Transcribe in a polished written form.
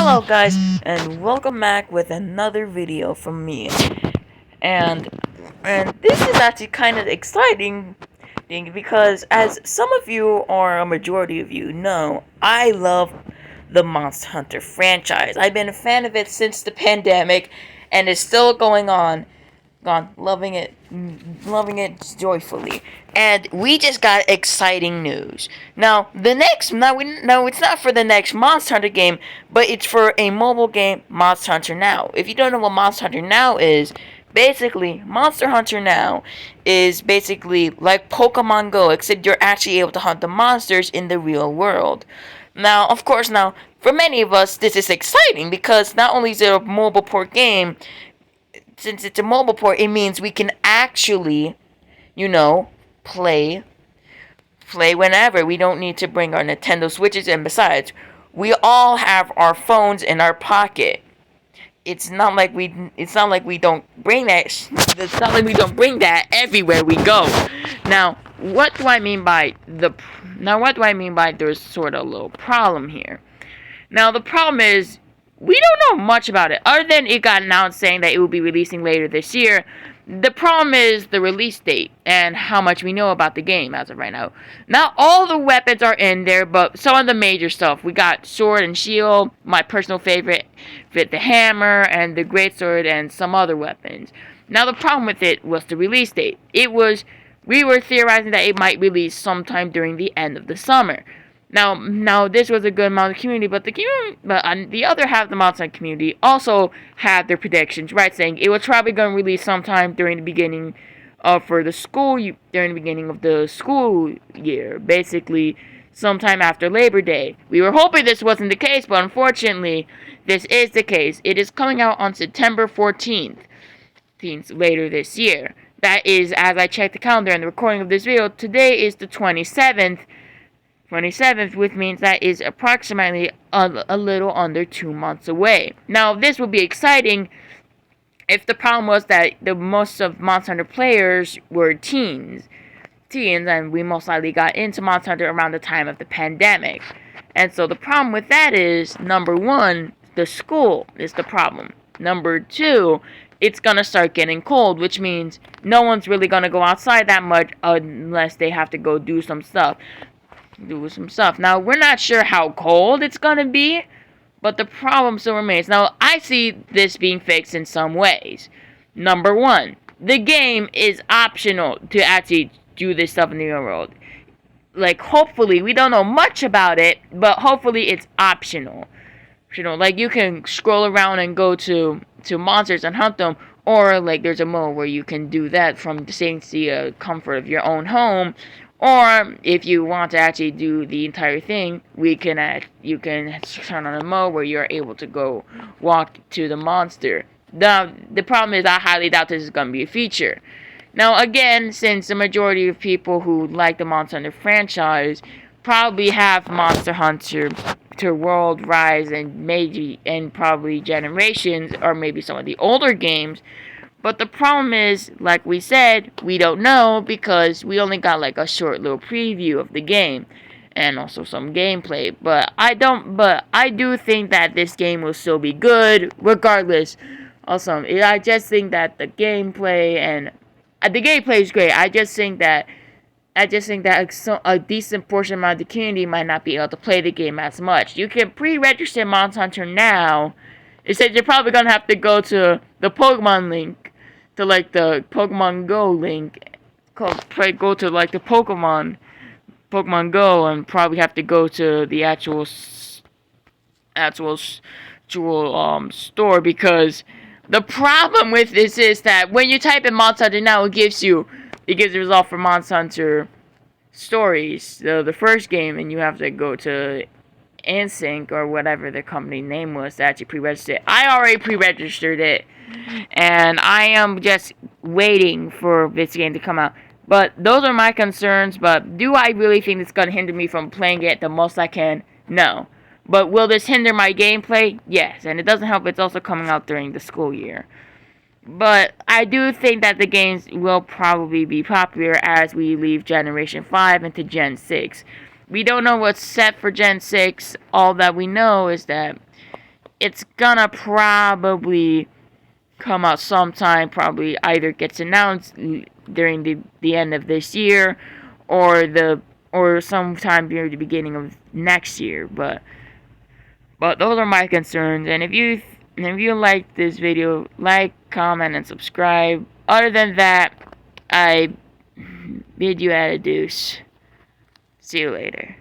Hello guys, and welcome back with another video from me. And this is actually kind of exciting thing because as some of you or a majority of you know, I love the Monster Hunter franchise. I've been a fan of it since the pandemic and it's still going on. Loving it joyfully. And we just got exciting news. Now, it's not for the next Monster Hunter game, but it's for a mobile game, Monster Hunter Now. If you don't know what Monster Hunter Now is, basically, Monster Hunter Now is basically like Pokemon Go, except you're actually able to hunt the monsters in the real world. Now, of course, for many of us, this is exciting because not only is it a mobile port game, since it's a mobile port, it means we can actually, play whenever. We don't need to bring our Nintendo Switches, and besides, we all have our phones in our pocket. It's not like we don't bring that. It's not like we don't bring that everywhere we go. Now, what do I mean by there's sort of a little problem here? Now, the problem is, we don't know much about it, other than it got announced saying that it will be releasing later this year. The problem is the release date and how much we know about the game as of right now. Not all the weapons are in there, but some of the major stuff. We got sword and shield, my personal favorite, the hammer and the greatsword, and some other weapons. Now, the problem with it was the release date. We were theorizing that it might release sometime during the end of the summer. Now, this was a good amount of community, but the other half of the Monster Hunter community also had their predictions, right? Saying it was probably going to release sometime during the beginning of the school year, basically sometime after Labor Day. We were hoping this wasn't the case, but unfortunately, this is the case. It is coming out on September 14th, later this year. That is, as I checked the calendar and the recording of this video, today is the 27th, which means that is approximately a little under 2 months away. Now, this would be exciting if the problem was that the most of Monster Hunter players were teens, and we most likely got into Monster Hunter around the time of the pandemic. And so the problem with that is, number one, the school is the problem. Number two, it's gonna start getting cold, which means no one's really gonna go outside that much unless they have to go do some stuff. Now, we're not sure how cold it's gonna be, but the problem still remains. Now, I see this being fixed in some ways. Number one, the game is optional to actually do this stuff in the real world. Like, hopefully, we don't know much about it, but hopefully it's optional. Like, you can scroll around and go to monsters and hunt them, or, like, there's a mode where you can do that from the safety, comfort of your own home. Or, if you want to actually do the entire thing, you can turn on a mode where you're able to go walk to the monster. Now, the problem is, I highly doubt this is going to be a feature. Now, again, since the majority of people who like the Monster Hunter franchise probably have Monster Hunter World, Rise, and probably Generations, or maybe some of the older games. But the problem is, like we said, we don't know because we only got like a short little preview of the game and also some gameplay. But I do think that this game will still be good regardless. Also, I just think that the gameplay is great. I just think that a decent portion of the community might not be able to play the game as much. You can pre-register Monster Hunter Now. It says you're probably gonna have to go to the Pokemon link, to like the Pokemon Go link, go to like the Pokemon Go, and probably have to go to the actual store, because the problem with this is that when you type in Monster Hunter Now, it gives the result for Monster Hunter Stories, the first game, and you have to go to Insync or whatever the company name was to actually pre-register it. I already pre-registered it, and I am just waiting for this game to come out. But those are my concerns. But do I really think it's going to hinder me from playing it the most I can? No. But will this hinder my gameplay? Yes. And it doesn't help it's also coming out during the school year. But I do think that the games will probably be popular as we leave Generation 5 into Gen 6. We don't know what's set for Gen 6. All that we know is that it's gonna probably come out sometime, probably either gets announced during the end of this year or sometime near the beginning of next year. But those are my concerns. And if you like this video, like, comment, and subscribe. Other than that, I bid you adieu. See you later.